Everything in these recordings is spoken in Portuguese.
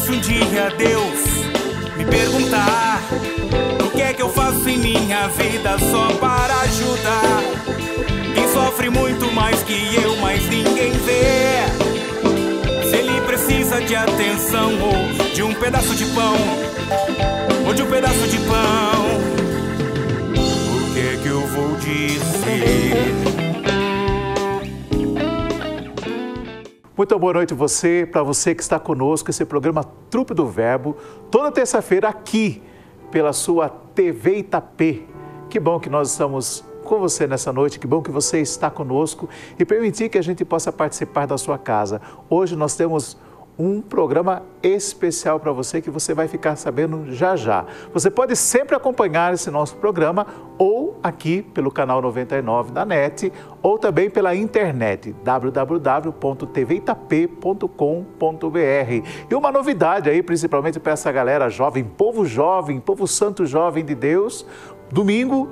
se um dia Deus me perguntar o que é que eu faço em minha vida só para ajudar quem sofre muito mais que eu, mas ninguém vê. Se ele precisa de atenção ou de um pedaço de pão, ou de um pedaço de pão, o que é que eu vou dizer? Muito boa noite para você que está conosco, esse programa Trupe do Verbo, toda terça-feira aqui pela sua TV Itapê. Que bom que nós estamos com você nessa noite, que bom que você está conosco e permitir que a gente possa participar da sua casa. Hoje nós temos um programa especial para você que você vai ficar sabendo já já. Você pode sempre acompanhar esse nosso programa ou aqui pelo canal 99 da NET ou também pela internet www.tvitap.com.br. E uma novidade aí, principalmente para essa galera jovem, povo santo jovem de Deus, domingo,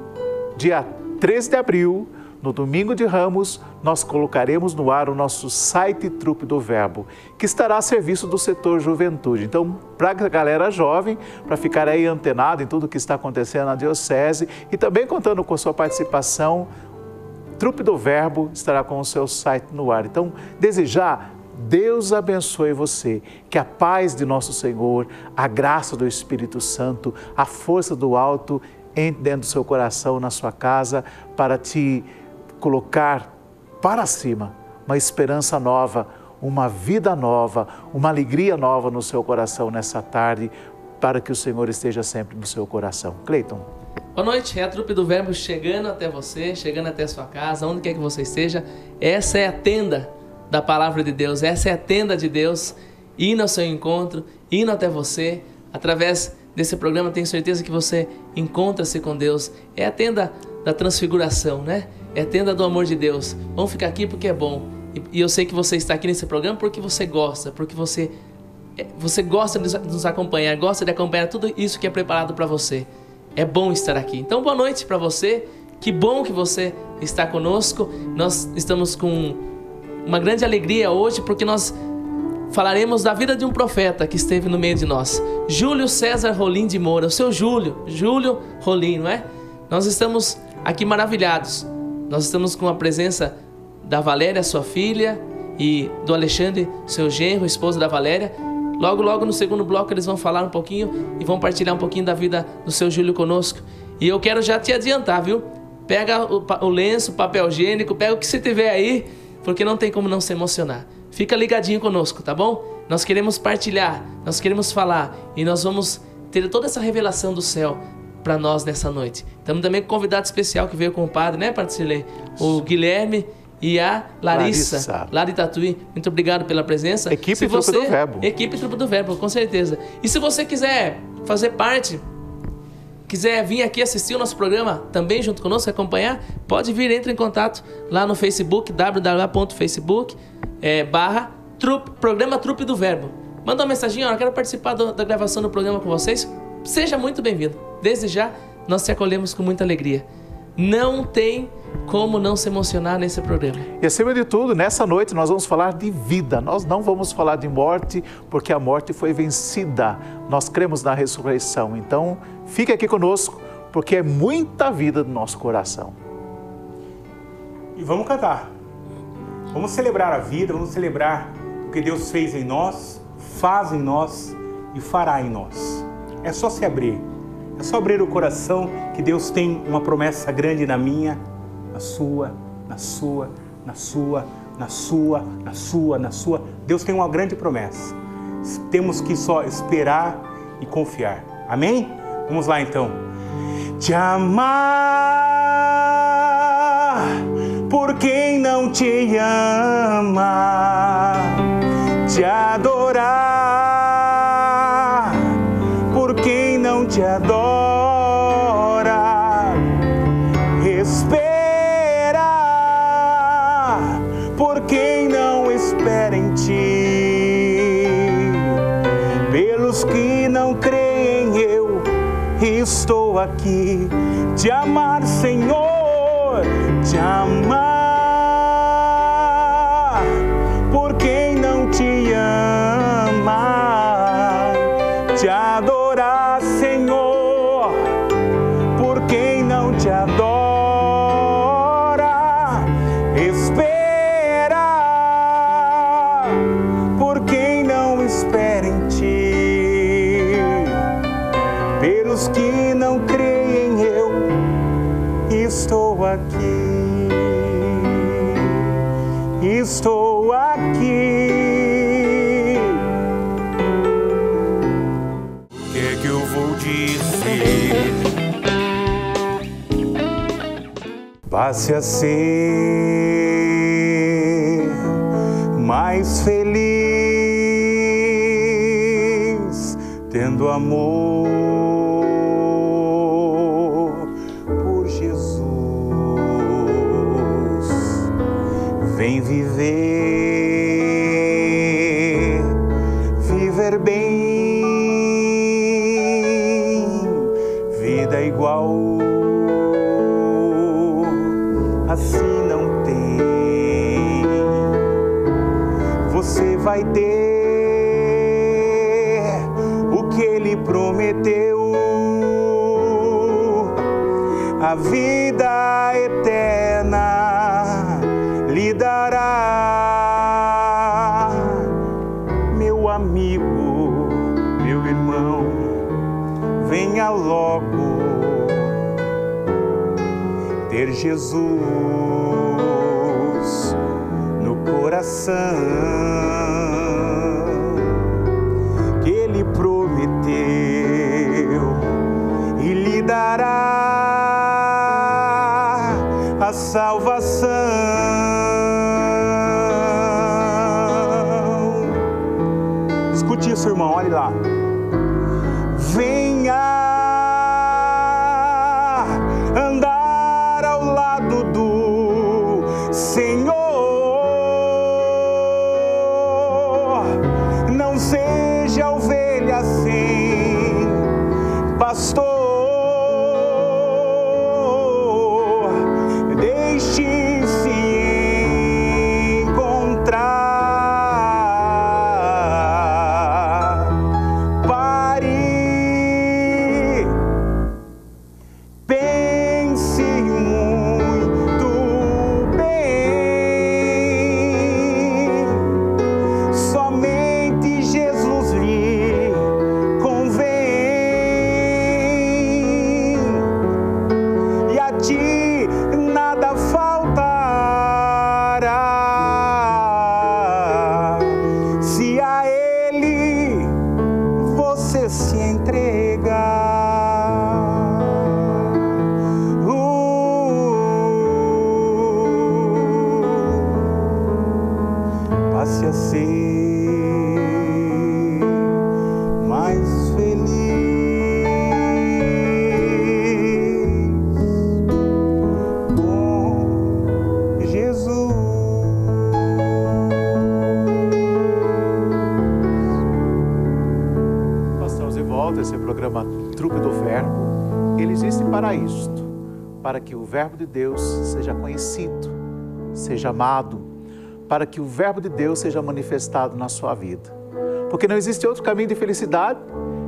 dia 13 de abril, no domingo de Ramos, nós colocaremos no ar o nosso site Trupe do Verbo, que estará a serviço do setor juventude. Então, para a galera jovem, para ficar aí antenado em tudo que está acontecendo na Diocese e também contando com sua participação, Trupe do Verbo estará com o seu site no ar. Então, desejar, Deus abençoe você, que a paz de nosso Senhor, a graça do Espírito Santo, a força do alto entre dentro do seu coração, na sua casa, para te colocar para cima uma esperança nova, uma vida nova, uma alegria nova no seu coração nessa tarde, para que o Senhor esteja sempre no seu coração. Cleiton. Boa noite, é a Trupe do Verbo chegando até você, chegando até a sua casa, onde quer que você esteja. Essa é a tenda da Palavra de Deus, essa é a tenda de Deus, indo ao seu encontro, indo até você, através desse programa tenho certeza que você encontra-se com Deus. É a tenda da transfiguração, né? É a tenda do amor de Deus. Vamos ficar aqui porque é bom. E eu sei que você está aqui nesse programa porque você gosta, porque você gosta de nos acompanhar, gosta de acompanhar tudo isso que é preparado para você. É bom estar aqui. Então, boa noite para você. Que bom que você está conosco. Nós estamos com uma grande alegria hoje porque nós falaremos da vida de um profeta que esteve no meio de nós. Júlio César Rolim de Moura, o seu Júlio Rolim, não é? Nós estamos aqui maravilhados. Nós estamos com a presença da Valéria, sua filha, e do Alexandre, seu genro, esposo da Valéria. Logo no segundo bloco eles vão falar um pouquinho e vão partilhar um pouquinho da vida do seu Júlio conosco. E eu quero já te adiantar, viu? Pega o lenço, o papel higiênico, pega o que você tiver aí, porque não tem como não se emocionar. Fica ligadinho conosco, tá bom? Nós queremos partilhar, nós queremos falar e nós vamos ter toda essa revelação do céu para nós nessa noite. Estamos também com um convidado especial que veio com o padre, né, Padre? O Guilherme e a Larissa, lá de Tatuí. Muito obrigado pela presença. Equipe Trupe do Verbo. Equipe Trupe do Verbo, com certeza. E se você quiser fazer parte, quiser vir aqui assistir o nosso programa também junto conosco, acompanhar, pode vir, entre em contato lá no Facebook, www.facebook.com/programa Trupe do Verbo. Manda uma mensagem, eu quero participar da gravação do programa com vocês. Seja muito bem-vindo. Desde já, nós te acolhemos com muita alegria. Não tem como não se emocionar nesse programa. E acima de tudo, nessa noite nós vamos falar de vida. Nós não vamos falar de morte, porque a morte foi vencida. Nós cremos na ressurreição. Então, fique aqui conosco, porque é muita vida no nosso coração. E vamos cantar. Vamos celebrar a vida, vamos celebrar o que Deus fez em nós, faz em nós e fará em nós. É só se abrir. É só abrir o coração, que Deus tem uma promessa grande na minha, na sua, na sua, na sua, na sua, na sua, na sua. Deus tem uma grande promessa. Temos que só esperar e confiar. Amém? Vamos lá então. Te amar por quem não te ama, te adorar por quem não te adora, esperar por quem não espera em ti, pelos que não creem eu estou aqui, te amar, Senhor, te amar por quem não te ama, te adorar, Senhor, por quem não te adora, espera por quem não espera em ti, pelos que não creem eu estou aqui, estou aqui. Passe a ser mais feliz, tendo amor por Jesus. Vem viver bem, vida igual. Assim não tem, você vai ter o que Ele prometeu, a vida eterna lhe dará. Meu amigo, meu irmão, venha logo ter Jesus no coração, que Ele prometeu e lhe dará a salvação. Escute isso, irmão, olhe lá. Venha andar ao lado do Senhor, não seja ovelha sem pastor, deixe-se encontrar, pare, pense muito bem, somente Jesus lhe convém, e a ti nada faltará, se a Ele você se entregar. Passe a ser mais feliz com Jesus. Nós estamos de volta, esse programa Trupe do Verbo. Ele existe para isto, para que o Verbo de Deus seja conhecido, seja amado, para que o Verbo de Deus seja manifestado na sua vida. Porque não existe outro caminho de felicidade,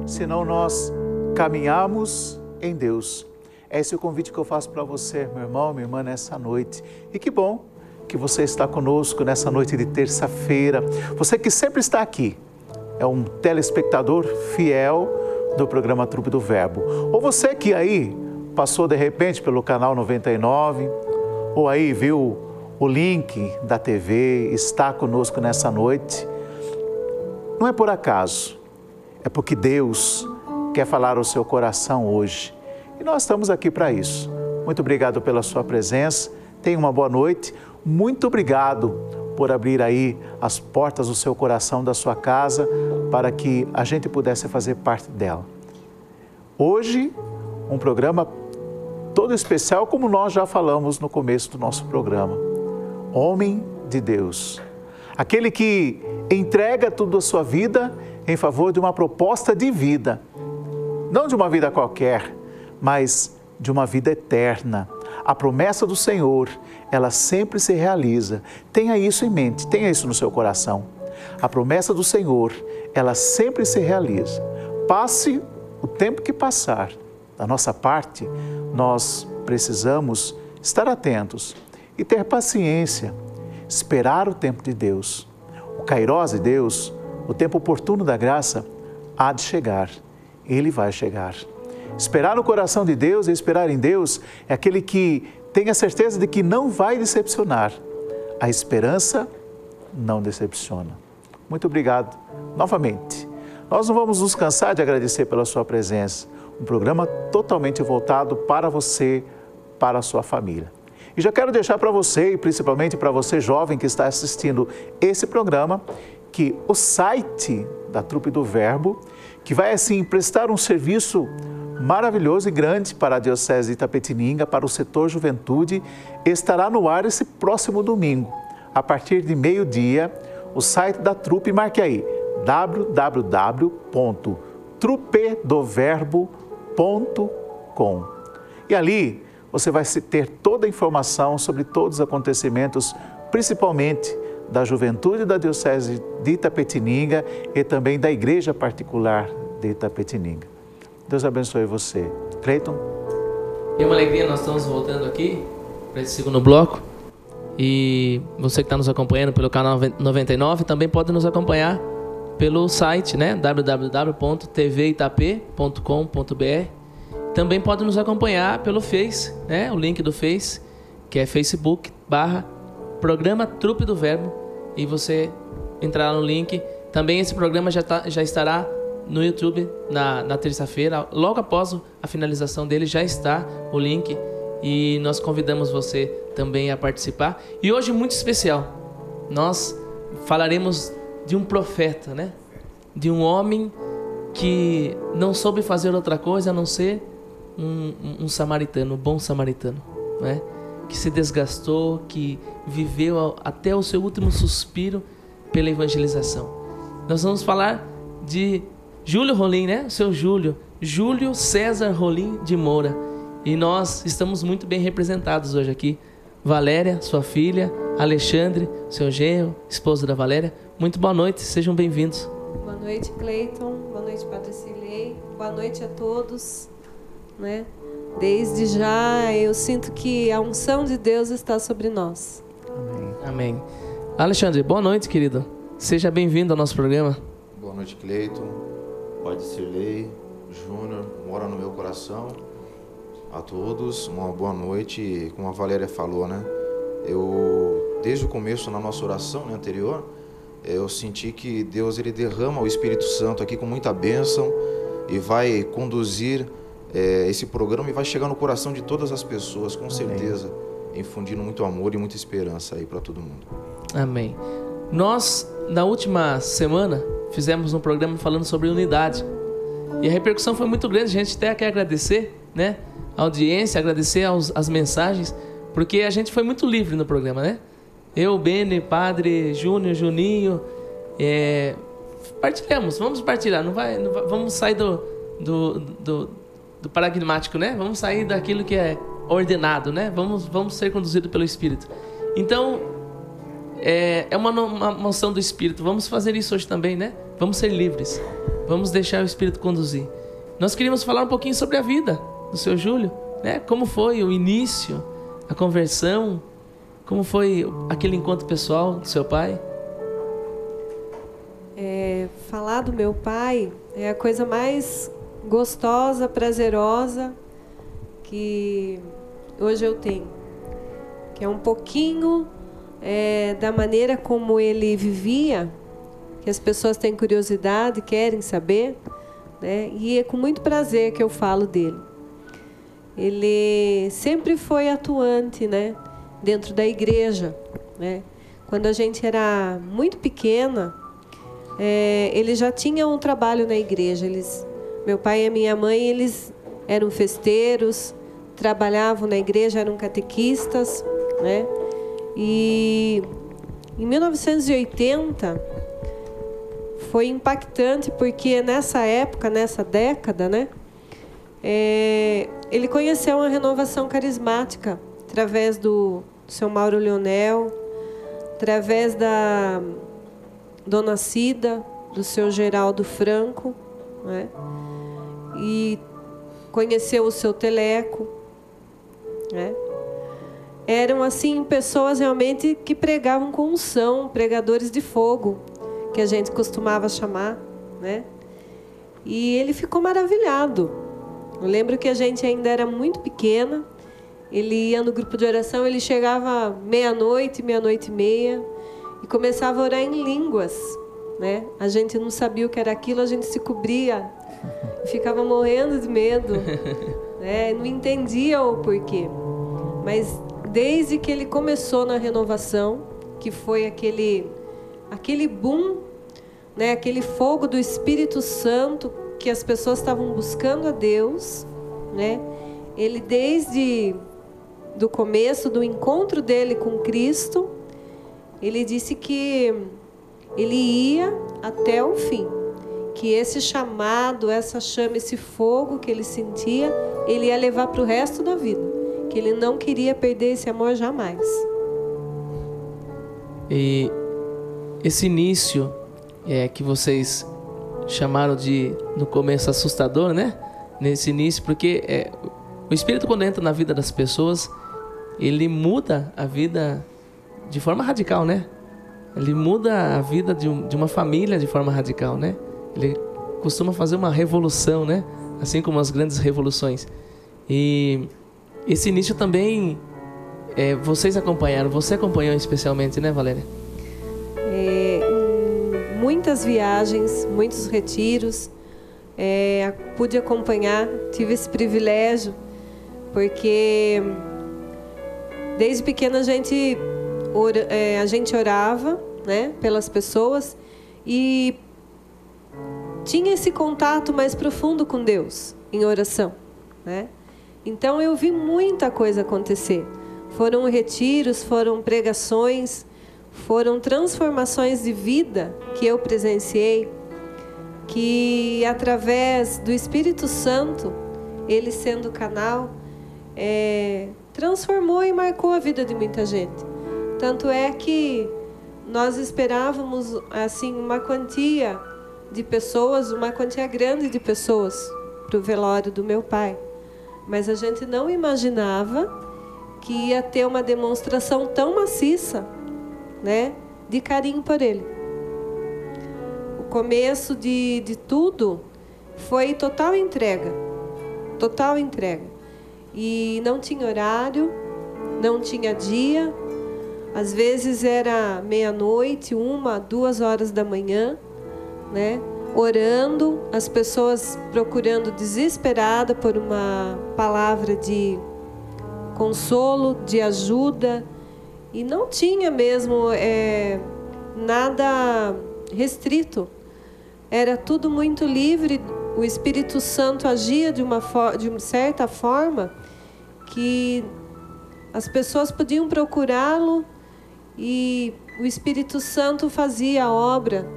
senão nós caminharmos em Deus. Esse é o convite que eu faço para você, meu irmão, minha irmã, nessa noite. E que bom que você está conosco nessa noite de terça-feira. Você que sempre está aqui, é um telespectador fiel do programa Trupe do Verbo. Ou você que aí passou de repente pelo canal 99, ou aí viu o link da TV, está conosco nessa noite. Não é por acaso, é porque Deus quer falar ao seu coração hoje. E nós estamos aqui para isso. Muito obrigado pela sua presença, tenha uma boa noite. Muito obrigado por abrir aí as portas do seu coração, da sua casa, para que a gente pudesse fazer parte dela. Hoje, um programa todo especial, como nós já falamos no começo do nosso programa. Homem de Deus, aquele que entrega tudo a sua vida em favor de uma proposta de vida, não de uma vida qualquer, mas de uma vida eterna. A promessa do Senhor, ela sempre se realiza. Tenha isso em mente, tenha isso no seu coração. A promessa do Senhor, ela sempre se realiza. Passe o tempo que passar, da nossa parte, nós precisamos estar atentos e ter paciência, esperar o tempo de Deus. O Kairós de Deus, o tempo oportuno da graça, há de chegar. Ele vai chegar. Esperar no coração de Deus e esperar em Deus é aquele que tem a certeza de que não vai decepcionar. A esperança não decepciona. Muito obrigado novamente. Nós não vamos nos cansar de agradecer pela sua presença. Um programa totalmente voltado para você, para a sua família. E já quero deixar para você, e principalmente para você jovem que está assistindo esse programa, que o site da Trupe do Verbo, que vai assim prestar um serviço maravilhoso e grande para a Diocese de Itapetininga, para o setor Juventude, estará no ar esse próximo domingo, a partir de meio-dia. O site da Trupe, marque aí, www.trupedoverbo.com. E ali você vai ter toda a informação sobre todos os acontecimentos, principalmente da Juventude da Diocese de Itapetininga e também da Igreja Particular de Itapetininga. Deus abençoe você. Cleiton? É uma alegria, nós estamos voltando aqui para esse segundo bloco. E você que está nos acompanhando pelo canal 99 também pode nos acompanhar pelo site, né? www.tvitap.com.br. Também pode nos acompanhar pelo Face, né? O link do Face, que é Facebook/Programa Trupe do Verbo. E você entrar no link. Também esse programa já estará no YouTube na terça-feira. Logo após a finalização dele já está o link. E nós convidamos você também a participar. E hoje muito especial. Nós falaremos de um profeta, né? De um homem que não soube fazer outra coisa a não ser um samaritano, um bom samaritano, né? Que se desgastou, que viveu até o seu último suspiro pela evangelização. Nós vamos falar de Júlio Rolim, né? O seu Júlio César Rolim de Moura. E nós estamos muito bem representados hoje aqui. Valéria, sua filha, Alexandre, seu genro, esposa da Valéria. Muito boa noite, sejam bem-vindos. Boa noite, Cleiton. Boa noite, Padre Silei. Boa noite a todos, né? Desde já eu sinto que a unção de Deus está sobre nós. Amém. Amém. Alexandre, boa noite, querido. Seja bem-vindo ao nosso programa. Boa noite, Cleiton. Padre Silei, Júnior, mora no meu coração. A todos, uma boa noite. E como a Valéria falou, né? Desde o começo, na nossa oração, né, anterior, eu senti que Deus ele derrama o Espírito Santo aqui com muita bênção e vai conduzir esse programa e vai chegar no coração de todas as pessoas, com certeza, infundindo muito amor e muita esperança aí para todo mundo. Amém. Nós, na última semana, fizemos um programa falando sobre unidade. E a repercussão foi muito grande. A gente até quer agradecer, né, a audiência, agradecer as mensagens, porque a gente foi muito livre no programa, né? Eu, Bene, Padre Júnior, Juninho, partilhamos, vamos partilhar, vamos sair do paradigmático, né? Vamos sair daquilo que é ordenado, né? Vamos ser conduzidos pelo Espírito. Então, é uma moção do Espírito. Vamos fazer isso hoje também, né? Vamos ser livres. Vamos deixar o Espírito conduzir. Nós queríamos falar um pouquinho sobre a vida do seu Júlio, né? Como foi o início, a conversão, como foi aquele encontro pessoal do seu pai? Falar do meu pai é a coisa mais gostosa, prazerosa que hoje eu tenho. Que é um pouquinho da maneira como ele vivia, que as pessoas têm curiosidade, querem saber, né? E é com muito prazer que eu falo dele. Ele sempre foi atuante, né, dentro da igreja, né? Quando a gente era muito pequena, ele já tinha um trabalho na igreja. Meu pai e a minha mãe, eles eram festeiros, trabalhavam na igreja, eram catequistas, né? E em 1980 foi impactante porque nessa época, nessa década, né, ele conheceu uma renovação carismática através do seu Mauro Leonel, através da Dona Cida, do seu Geraldo Franco, né? E conheceu o seu Teleco, né? Eram assim pessoas realmente que pregavam com unção, pregadores de fogo, que a gente costumava chamar, né? E ele ficou maravilhado. Eu lembro que a gente ainda era muito pequena. Ele ia no grupo de oração, ele chegava meia-noite, meia-noite e meia e começava a orar em línguas, né? A gente não sabia o que era aquilo, a gente se cobria, ficava morrendo de medo, né? Não entendia o porquê. Mas desde que ele começou na renovação, que foi aquele boom, né? Aquele fogo do Espírito Santo, que as pessoas estavam buscando a Deus, né? Ele desde do começo do encontro dele com Cristo, ele disse que ele ia até o fim, que esse chamado, essa chama, esse fogo que ele sentia, ele ia levar para o resto da vida, que ele não queria perder esse amor jamais. E esse início que vocês chamaram de, no começo, assustador, né? Nesse início, porque o Espírito, quando entra na vida das pessoas, ele muda a vida de forma radical, né? Ele muda a vida de uma família de forma radical, né? Ele costuma fazer uma revolução, né? Assim como as grandes revoluções. E esse início também vocês acompanharam, você acompanhou especialmente, né, Valéria? Muitas viagens, muitos retiros, pude acompanhar, tive esse privilégio, porque desde pequena a gente orava, né, pelas pessoas e tinha esse contato mais profundo com Deus em oração, né? Então eu vi muita coisa acontecer. Foram retiros, foram pregações, foram transformações de vida que eu presenciei, que através do Espírito Santo, ele sendo canal, transformou e marcou a vida de muita gente. Tanto é que nós esperávamos assim uma quantia de pessoas, uma quantia grande de pessoas para o velório do meu pai. Mas a gente não imaginava que ia ter uma demonstração tão maciça, né, de carinho por ele. O começo de tudo foi total entrega. Total entrega. E não tinha horário, não tinha dia. Às vezes era meia-noite, 1, 2 horas da manhã, né? Orando, as pessoas procurando desesperada por uma palavra de consolo, de ajuda. E não tinha mesmo nada restrito. Era tudo muito livre. O Espírito Santo agia de uma certa forma que as pessoas podiam procurá-lo e o Espírito Santo fazia a obra.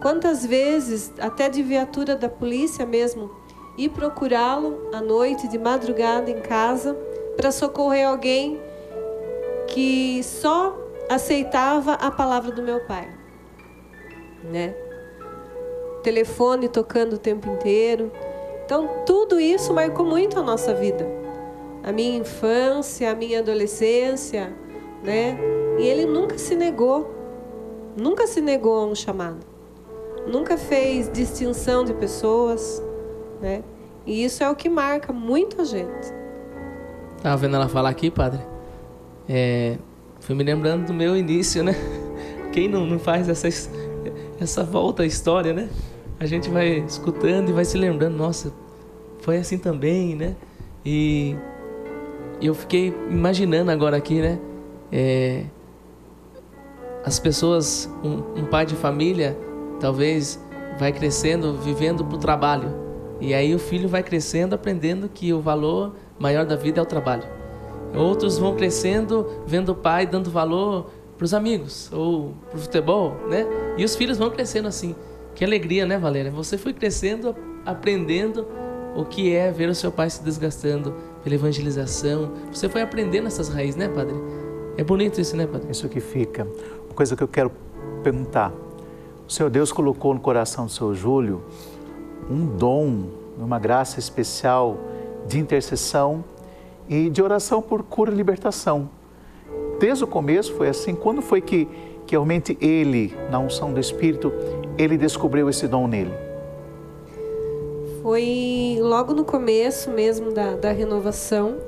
Quantas vezes, até de viatura da polícia mesmo, ir procurá-lo à noite, de madrugada em casa, para socorrer alguém que só aceitava a palavra do meu pai, né? Telefone tocando o tempo inteiro. Então, tudo isso marcou muito a nossa vida. A minha infância, a minha adolescência, né? E ele nunca se negou a um chamado. Nunca fez distinção de pessoas, né? E isso é o que marca muito a gente. Estava vendo ela falar aqui, padre. Fui me lembrando do meu início, né? Quem não faz essa volta à história, né? A gente vai escutando e vai se lembrando, nossa, foi assim também, né? E eu fiquei imaginando agora aqui, né? As pessoas, um pai de família, talvez vai crescendo, vivendo para o trabalho. E aí o filho vai crescendo, aprendendo que o valor maior da vida é o trabalho. Outros vão crescendo, vendo o pai dando valor para os amigos ou para o futebol, né? E os filhos vão crescendo assim. Que alegria, né, Valéria? Você foi crescendo, aprendendo o que é ver o seu pai se desgastando pela evangelização. Você foi aprendendo essas raízes, né, padre? É bonito isso, né, padre? Isso que fica. Uma coisa que eu quero perguntar. O Senhor Deus colocou no coração do seu Júlio um dom, uma graça especial de intercessão e de oração por cura e libertação. Desde o começo foi assim. Quando foi que realmente ele, na unção do Espírito, ele descobriu esse dom nele? Foi logo no começo mesmo da renovação.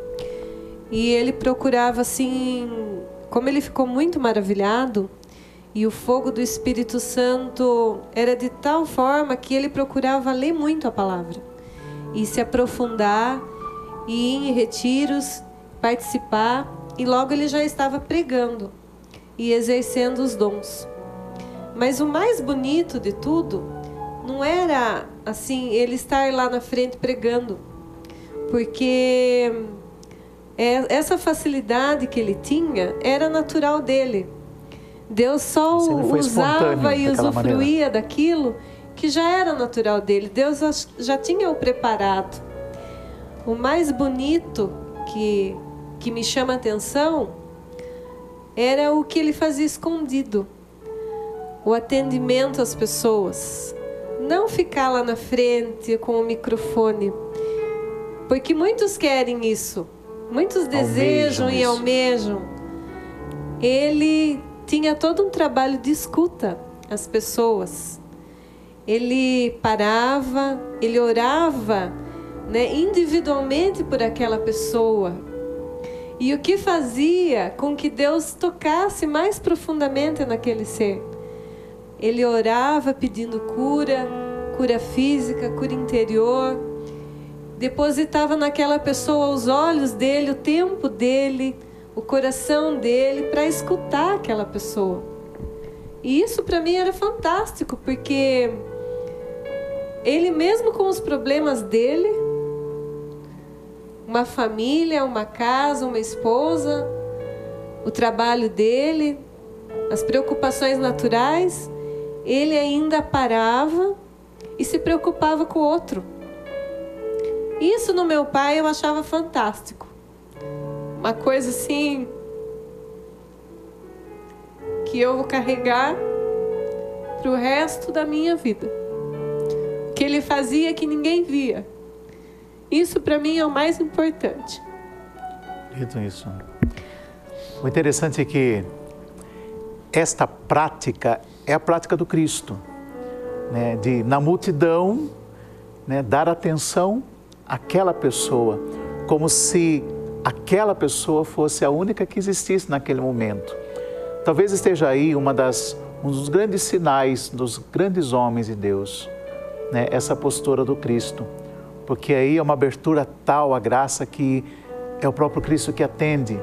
E ele procurava assim, como ele ficou muito maravilhado, e o fogo do Espírito Santo era de tal forma que ele procurava ler muito a palavra. E se aprofundar, e ir em retiros, participar. E logo ele já estava pregando e exercendo os dons. Mas o mais bonito de tudo não era assim ele estar lá na frente pregando, porque essa facilidade que ele tinha era natural dele. Deus só usava e usufruía daquilo que já era natural dele. Deus já tinha o preparado. O mais bonito que me chama a atenção era o que ele fazia escondido. O atendimento às pessoas. Não ficar lá na frente com o microfone. Porque muitos querem isso. Muitos desejam e almejam. Ele tinha todo um trabalho de escuta às pessoas. Ele parava, ele orava, né, individualmente por aquela pessoa. E o que fazia com que Deus tocasse mais profundamente naquele ser? Ele orava pedindo cura, cura física, cura interior. Depositava naquela pessoa os olhos dele, o tempo dele, o coração dele, para escutar aquela pessoa. E isso para mim era fantástico, porque ele mesmo com os problemas dele, uma família, uma casa, uma esposa, o trabalho dele, as preocupações naturais, ele ainda parava e se preocupava com o outro. Isso no meu pai eu achava fantástico. Uma coisa assim que eu vou carregar para o resto da minha vida. O que ele fazia que ninguém via. Isso para mim é o mais importante. Dito isso. O interessante é que esta prática é a prática do Cristo, né? De na multidão, né, dar atenção àquela pessoa, como se aquela pessoa fosse a única que existisse naquele momento. Talvez esteja aí um dos grandes sinais dos grandes homens de Deus, né? Essa postura do Cristo, porque aí é uma abertura tal à graça que é o próprio Cristo que atende,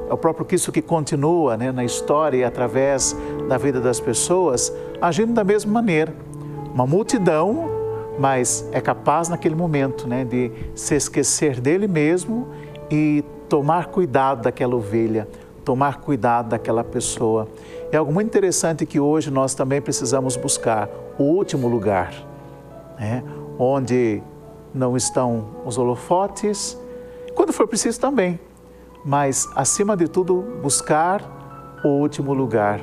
é o próprio Cristo que continua, né, na história e através da vida das pessoas, agindo da mesma maneira. Uma multidão, mas é capaz naquele momento, né, de se esquecer dele mesmo e tomar cuidado daquela ovelha, tomar cuidado daquela pessoa. É algo muito interessante que hoje nós também precisamos buscar o último lugar, né, onde não estão os holofotes, quando for preciso também, mas acima de tudo buscar o último lugar,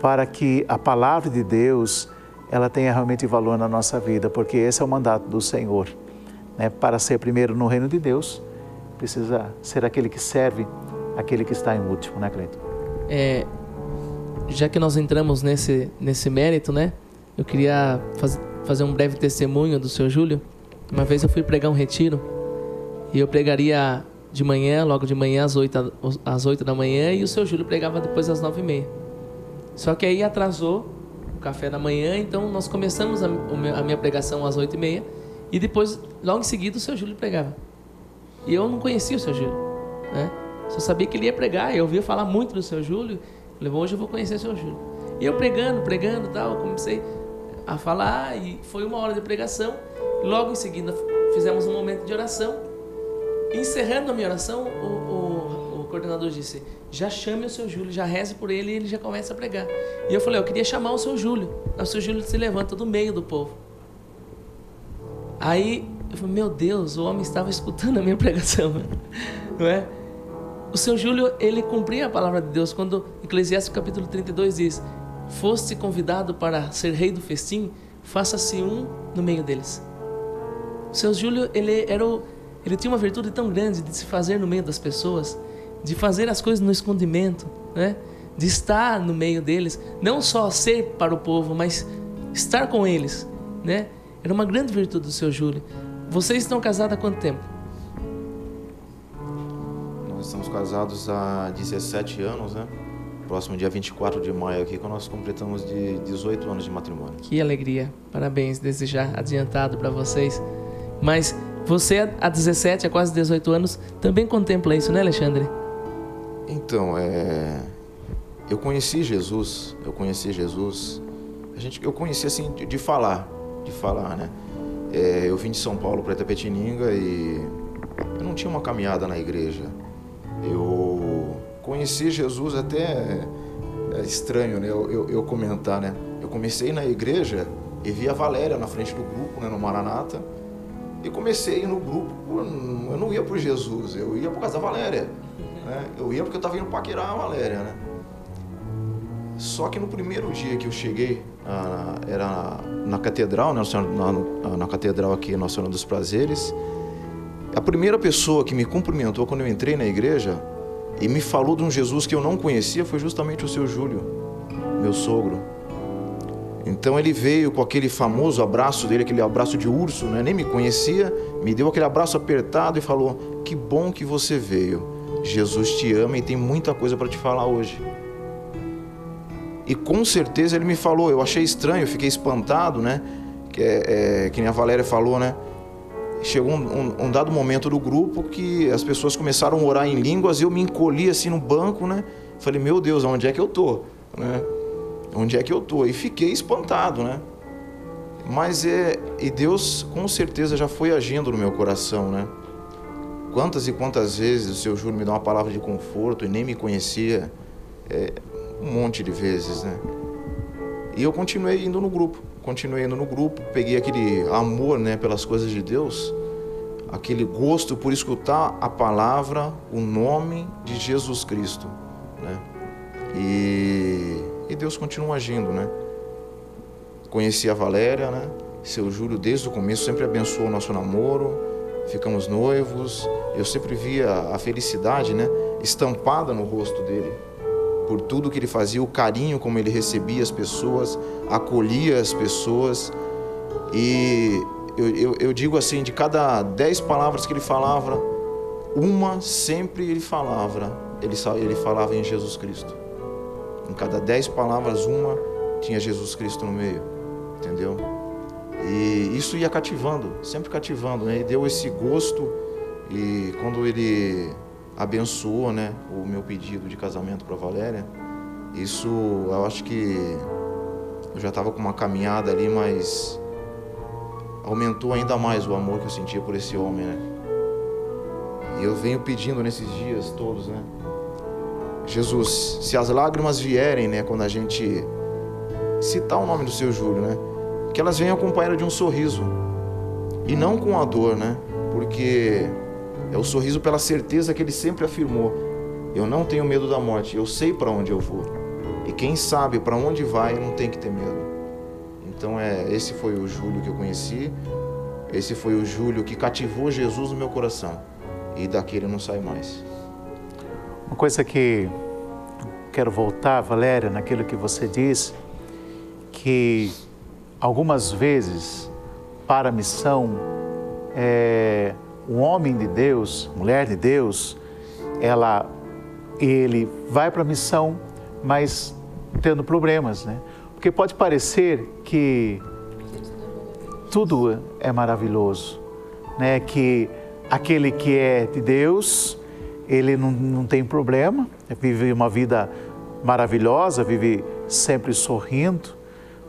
para que a palavra de Deus ela tenha realmente valor na nossa vida, porque esse é o mandato do Senhor, né? Para ser primeiro no reino de Deus, precisa ser aquele que serve, aquele que está em último, né, Cleiton? Já que nós entramos nesse mérito, né? Eu queria fazer um breve testemunho do Sr. Júlio. Uma vez eu fui pregar um retiro e eu pregaria de manhã, logo de manhã às 8 da manhã, e o Sr. Júlio pregava depois às 9h30. Só que aí atrasou o café da manhã, então nós começamos a minha pregação às 8h30 e depois, logo em seguida, o Sr. Júlio pregava. E eu não conhecia o Sr. Júlio, né? Só sabia que ele ia pregar, eu ouvia falar muito do Sr. Júlio. Falei, hoje eu vou conhecer o Sr. Júlio. E eu pregando e tal, comecei a falar e foi 1 hora de pregação. Logo em seguida fizemos um momento de oração. Encerrando a minha oração, o coordenador disse, já chame o Sr. Júlio, já reze por ele e ele já começa a pregar. E eu falei, eu queria chamar o Sr. Júlio. Aí o Sr. Júlio se levanta do meio do povo. Aí eu falei, meu Deus, o homem estava escutando a minha pregação, não é? O Sr. Júlio, ele cumpria a palavra de Deus quando Eclesiastes capítulo 32 diz, foste convidado para ser rei do festim, faça-se um no meio deles. O seu Júlio, ele tinha uma virtude tão grande de se fazer no meio das pessoas, de fazer as coisas no escondimento, né? De estar no meio deles, não só ser para o povo, mas estar com eles, né? Era uma grande virtude do seu Júlio. Vocês estão casados há quanto tempo? Nós estamos casados há 17 anos, né? Próximo dia 24 de maio aqui, quando nós completamos de 18 anos de matrimônio. Que alegria, parabéns, desde já adiantado para vocês. Mas você há 17, há quase 18 anos, também contempla isso, né, Alexandre? Então, eu conheci Jesus, eu conheci assim de falar, né? Eu vim de São Paulo para Itapetininga e eu não tinha uma caminhada na igreja. Eu conheci Jesus, até é estranho, né? Eu comentar, né? Eu comecei na igreja e vi a Valéria na frente do grupo, né, no Maranata, e comecei a ir no grupo. Eu não ia por Jesus, eu ia por causa da Valéria, né? Eu ia porque eu estava indo paquerar a Valéria, né? Só que no primeiro dia que eu cheguei, era na catedral, né, na catedral aqui, Nossa Senhora dos Prazeres, a primeira pessoa que me cumprimentou quando eu entrei na igreja e me falou de um Jesus que eu não conhecia foi justamente o seu Júlio, meu sogro. Então ele veio com aquele famoso abraço dele, aquele abraço de urso, né? Nem me conhecia, me deu aquele abraço apertado e falou: que bom que você veio, Jesus te ama e tem muita coisa para te falar hoje. E com certeza ele me falou, eu achei estranho, eu fiquei espantado, né? Que nem a Valéria falou, né? Chegou um dado momento do grupo que as pessoas começaram a orar em línguas e eu me encolhi assim no banco, né? Falei, meu Deus, onde é que eu tô? Né? Onde é que eu tô? E fiquei espantado, né? Mas e Deus com certeza já foi agindo no meu coração, né? Quantas e quantas vezes o seu Júlio me dá uma palavra de conforto e nem me conhecia, um monte de vezes, né? E eu continuei indo no grupo, peguei aquele amor, né, pelas coisas de Deus, aquele gosto por escutar a palavra, o nome de Jesus Cristo, né? E Deus continua agindo, né? Conheci a Valéria, né? Seu Júlio desde o começo sempre abençoou o nosso namoro, ficamos noivos, eu sempre via a felicidade, né, estampada no rosto dele, por tudo que ele fazia, o carinho como ele recebia as pessoas, acolhia as pessoas. E eu digo assim, de cada 10 palavras que ele falava, uma sempre ele falava em Jesus Cristo. Em cada 10 palavras, uma tinha Jesus Cristo no meio, entendeu? E isso ia cativando, sempre cativando, né? E deu esse gosto. E quando ele abençoou, né, o meu pedido de casamento para Valéria, isso eu acho que eu já estava com uma caminhada ali, mas aumentou ainda mais o amor que eu sentia por esse homem, né? E eu venho pedindo nesses dias todos, né? Jesus, se as lágrimas vierem, né, quando a gente citar o nome do seu Júlio, né, que elas venham acompanhadas de um sorriso e não com a dor, né? Porque é o sorriso pela certeza que ele sempre afirmou: eu não tenho medo da morte, eu sei para onde eu vou. E quem sabe para onde vai não tem que ter medo. Então esse foi o Júlio que eu conheci, esse foi o Júlio que cativou Jesus no meu coração. E daqui ele não sai mais. Uma coisa que quero voltar, Valéria, naquilo que você disse, que algumas vezes para a missão um homem de Deus, mulher de Deus, ele vai para a missão, mas tendo problemas, né? Porque pode parecer que tudo é maravilhoso, né? Que aquele que é de Deus, ele não tem problema, vive uma vida maravilhosa, vive sempre sorrindo,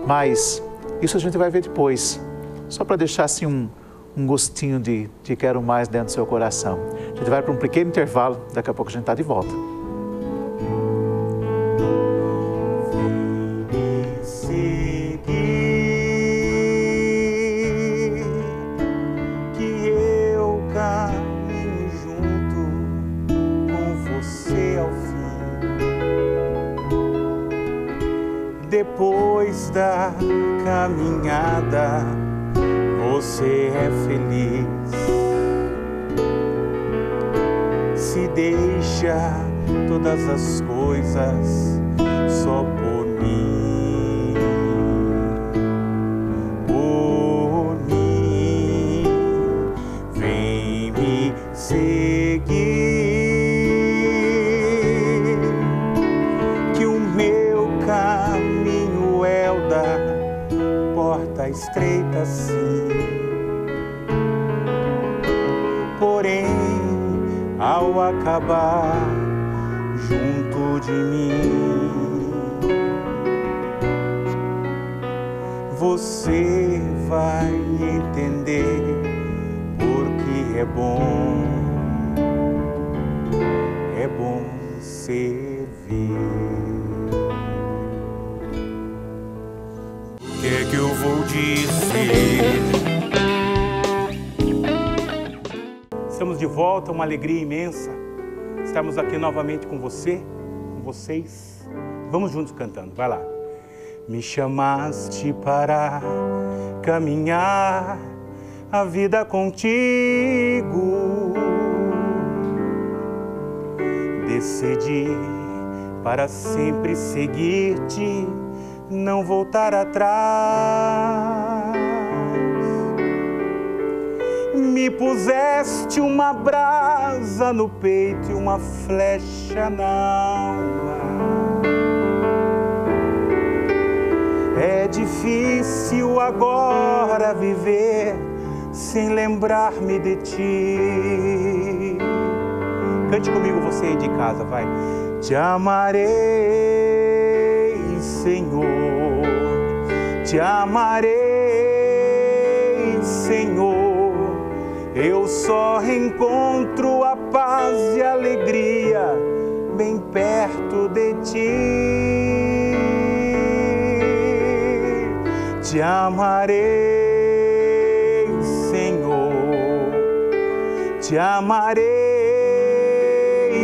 mas isso a gente vai ver depois, só para deixar assim um gostinho de quero mais dentro do seu coração. A gente vai para um pequeno intervalo, daqui a pouco a gente está de volta. Que eu caminho junto com você ao fim. Depois da caminhada, você é feliz. Se deixa todas as coisas só por mim, por mim. Vem me seguir, que o meu caminho é o da porta estreita, sim. Porém, ao acabar junto de mim, você vai entender porque é bom servir. O que é que eu vou dizer? Estamos de volta, uma alegria imensa. Estamos aqui novamente com você, com vocês. Vamos juntos cantando, vai lá. Me chamaste para caminhar a vida contigo. Decidi para sempre seguir-te, não voltar atrás. Me puseste uma brasa no peito e uma flecha na alma. É difícil agora viver sem lembrar-me de ti. Cante comigo você aí de casa, vai. Te amarei, Senhor. Te amarei, Senhor. Eu só encontro a paz e a alegria bem perto de ti. Te amarei, Senhor. Te amarei,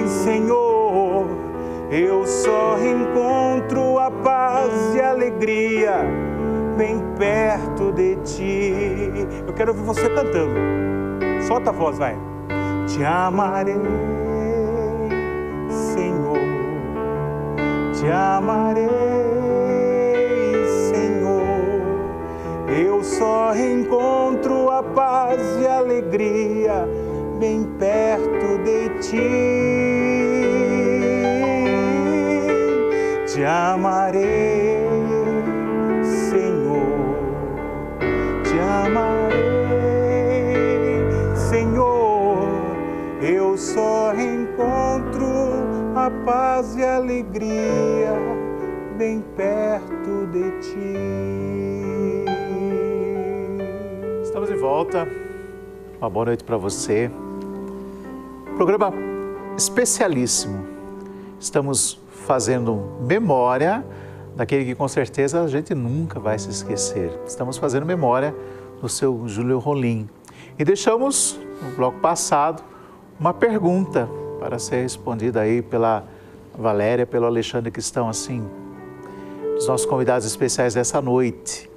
Senhor. Eu só encontro a paz e a alegria bem perto de ti. Eu quero ouvir você cantando. Solta a voz, vai. Te amarei, Senhor. Te amarei, Senhor. Eu só encontro a paz e a alegria bem perto de ti. Te amarei, Senhor. Te amarei, Senhor. Eu só encontro a paz e a alegria bem perto de ti. Estamos de volta. Uma boa noite para você. Programa especialíssimo. Estamos fazendo memória daquele que com certeza a gente nunca vai se esquecer. Estamos fazendo memória do seu Júlio Rolim. E deixamos, no bloco passado, uma pergunta para ser respondida aí pela Valéria, pelo Alexandre, que estão assim, os nossos convidados especiais dessa noite.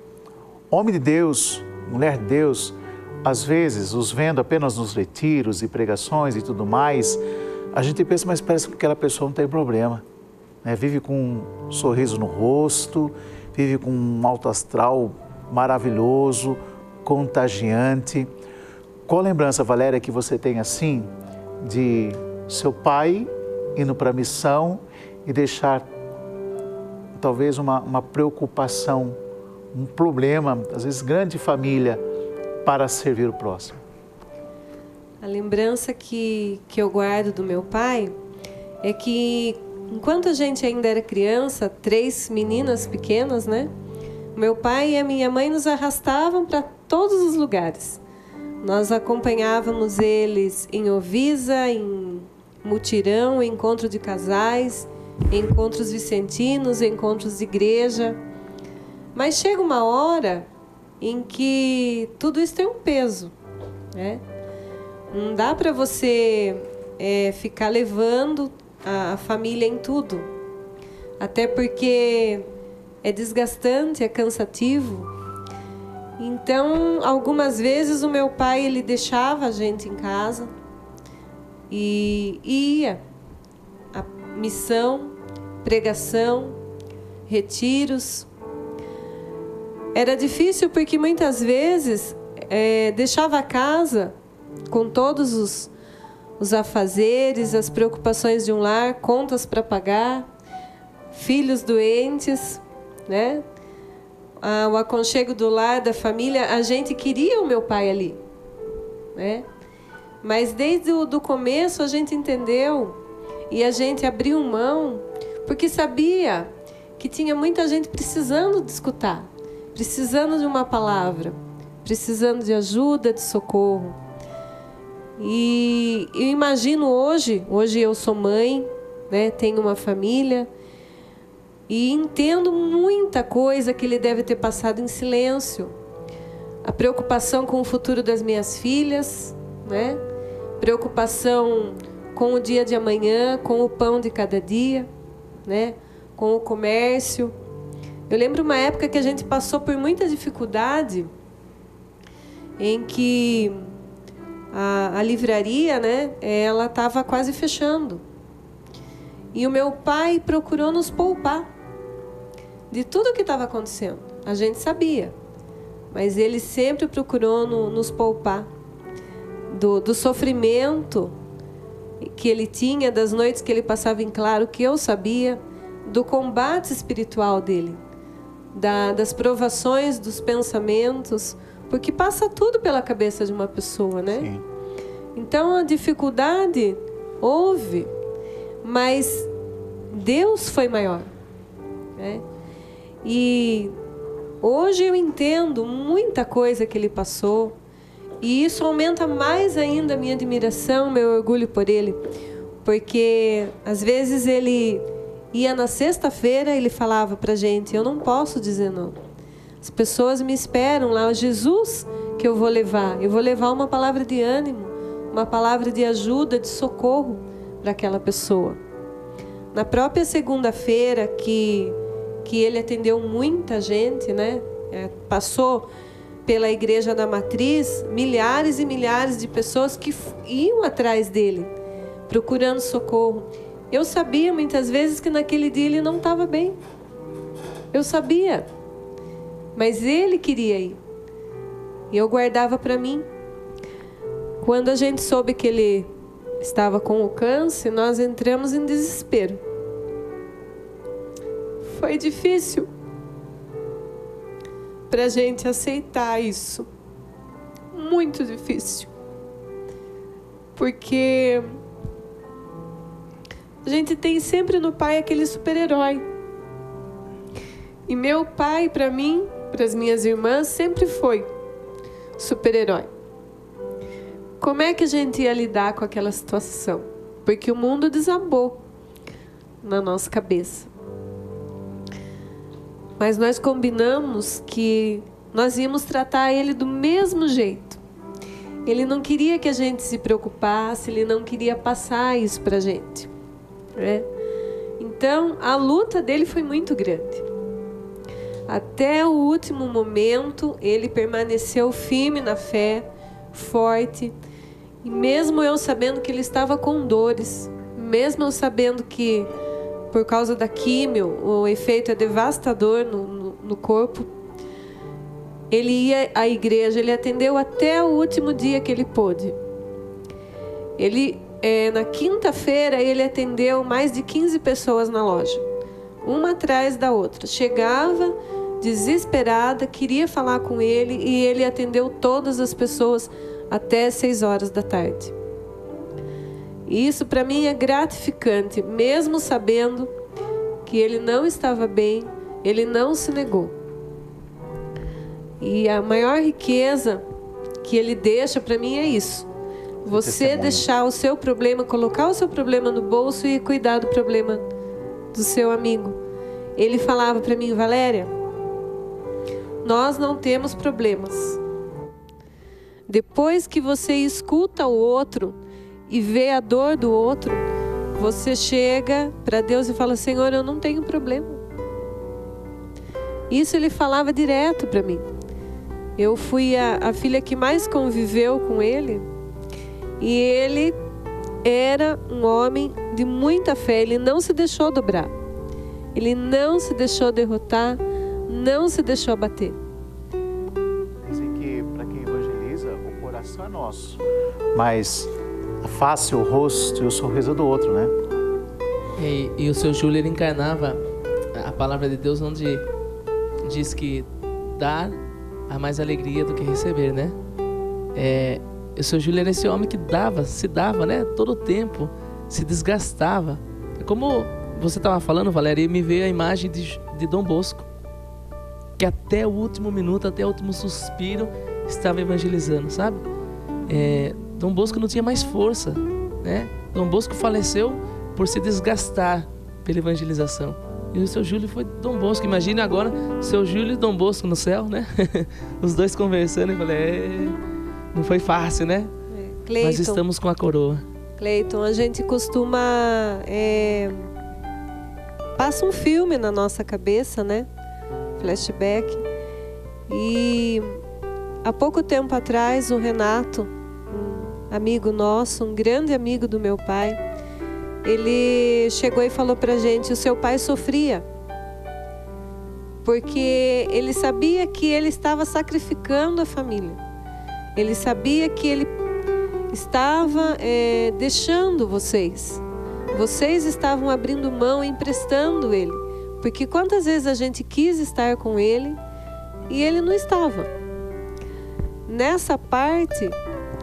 Homem de Deus, mulher de Deus, às vezes, os vendo apenas nos retiros e pregações e tudo mais, a gente pensa, mas parece que aquela pessoa não tem problema, né? Vive com um sorriso no rosto, vive com um alto astral maravilhoso, contagiante. Qual lembrança, Valéria, que você tem assim de seu pai indo para a missão e deixar talvez uma preocupação, um problema, às vezes grande família, para servir o próximo? A lembrança que eu guardo do meu pai é que, enquanto a gente ainda era criança, 3 meninas pequenas, né? Meu pai e a minha mãe nos arrastavam para todos os lugares. Nós acompanhávamos eles em Ovisa, em mutirão, encontro de casais, encontros vicentinos, encontros de igreja. Mas chega uma hora em que tudo isso tem um peso, né? Não dá para você ficar levando a família em tudo, até porque é desgastante, é cansativo. Então, algumas vezes o meu pai, ele deixava a gente em casa e ia a missão, pregação, retiros. Era difícil porque muitas vezes deixava a casa com todos os afazeres, as preocupações de um lar, contas para pagar, filhos doentes, né? O aconchego do lar, da família. A gente queria o meu pai ali, né? Mas desde o começo a gente entendeu e a gente abriu mão, porque sabia que tinha muita gente precisando de escutar, precisando de uma palavra, precisando de ajuda, de socorro. E eu imagino hoje eu sou mãe, né? Tenho uma família e entendo muita coisa que ele deve ter passado em silêncio. A preocupação com o futuro das minhas filhas, né? Preocupação com o dia de amanhã, com o pão de cada dia, né? Com o comércio. Eu lembro uma época que a gente passou por muita dificuldade, em que a livraria, né, ela estava quase fechando. E o meu pai procurou nos poupar de tudo que estava acontecendo. A gente sabia, mas ele sempre procurou nos poupar do sofrimento que ele tinha, das noites que ele passava em claro, que eu sabia, do combate espiritual dele, das provações, dos pensamentos, porque passa tudo pela cabeça de uma pessoa, né? Sim. Então a dificuldade houve, mas Deus foi maior, né? E hoje eu entendo muita coisa que ele passou, e isso aumenta mais ainda a minha admiração, meu orgulho por ele, porque às vezes ele ia na sexta-feira e ele falava pra gente: eu não posso dizer não. As pessoas me esperam lá, o Jesus que eu vou levar uma palavra de ânimo, uma palavra de ajuda, de socorro para aquela pessoa. Na própria segunda-feira que ele atendeu muita gente, né? Passou pela igreja da Matriz, milhares e milhares de pessoas que iam atrás dele, procurando socorro. Eu sabia muitas vezes que naquele dia ele não estava bem. Eu sabia. Mas ele queria ir. E eu guardava para mim. Quando a gente soube que ele estava com o câncer, nós entramos em desespero. Foi difícil para a gente aceitar isso. Muito difícil. Porque a gente tem sempre no pai aquele super-herói. E meu pai, para mim, para as minhas irmãs, sempre foi super-herói. Como é que a gente ia lidar com aquela situação? Porque o mundo desabou na nossa cabeça. Mas nós combinamos que nós íamos tratar ele do mesmo jeito. Ele não queria que a gente se preocupasse, ele não queria passar isso para a gente, né? Então, a luta dele foi muito grande. Até o último momento, ele permaneceu firme na fé, forte. E mesmo eu sabendo que ele estava com dores, mesmo eu sabendo que, por causa da químio, o efeito é devastador no corpo, ele ia à igreja, ele atendeu até o último dia que ele pôde. Na quinta-feira, ele atendeu mais de 15 pessoas na loja, uma atrás da outra. Chegava desesperada, queria falar com ele, e ele atendeu todas as pessoas até 6 horas da tarde. E isso para mim é gratificante, mesmo sabendo que ele não estava bem, ele não se negou. E a maior riqueza que ele deixa para mim é isso. Você deixar o seu problema, colocar o seu problema no bolso e cuidar do problema do seu amigo. Ele falava para mim: Valéria, nós não temos problemas. Depois que você escuta o outro e vê a dor do outro, você chega para Deus e fala: Senhor, eu não tenho problema. Isso ele falava direto para mim. Eu fui a filha que mais conviveu com ele, e ele era um homem de muita fé. Ele não se deixou dobrar, ele não se deixou derrotar, não se deixou abater. Dizem que para quem evangeliza, o coração é nosso, mas a face, o rosto e o sorriso do outro, né? E o seu Júlio, ele encarnava a palavra de Deus, onde diz que dar há mais alegria do que receber, né? O seu Júlio era esse homem que se dava, né? Todo o tempo, se desgastava. Como você estava falando, Valéria, e me veio a imagem de Dom Bosco, que até o último minuto, até o último suspiro, estava evangelizando, sabe? Dom Bosco não tinha mais força, né? Dom Bosco faleceu por se desgastar pela evangelização. E o seu Júlio foi Dom Bosco. Imagine agora seu Júlio e Dom Bosco no céu, né? Os dois conversando. Eu falei, não foi fácil, né? Cleiton, mas estamos com a coroa. Cleiton, a gente costuma... passa um filme na nossa cabeça, né? Flashback. E há pouco tempo atrás, o Renato, um amigo nosso, um grande amigo do meu pai, ele chegou e falou pra gente: o seu pai sofria porque ele sabia que ele estava sacrificando a família. Ele sabia que ele estava deixando vocês. Vocês estavam abrindo mão e emprestando ele. Porque quantas vezes a gente quis estar com ele e ele não estava. Nessa parte,